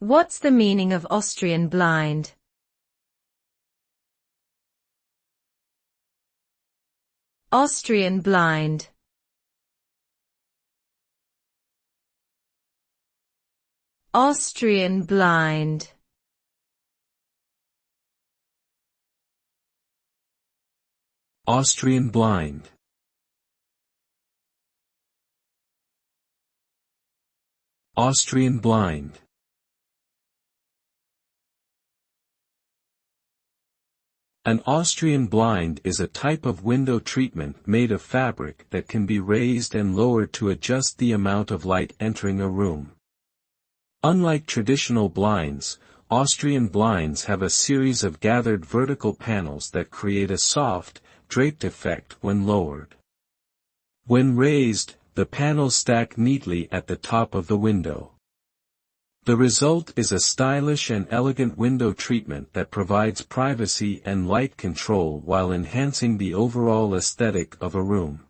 What's the meaning of Austrian blind? Austrian blind. Austrian blind. Austrian blind. Austrian blind. An Austrian blind is a type of window treatment made of fabric that can be raised and lowered to adjust the amount of light entering a room. Unlike traditional blinds, Austrian blinds have a series of gathered vertical panels that create a soft, draped effect when lowered. When raised, the panels stack neatly at the top of the window. The result is a stylish and elegant window treatment that provides privacy and light control while enhancing the overall aesthetic of a room.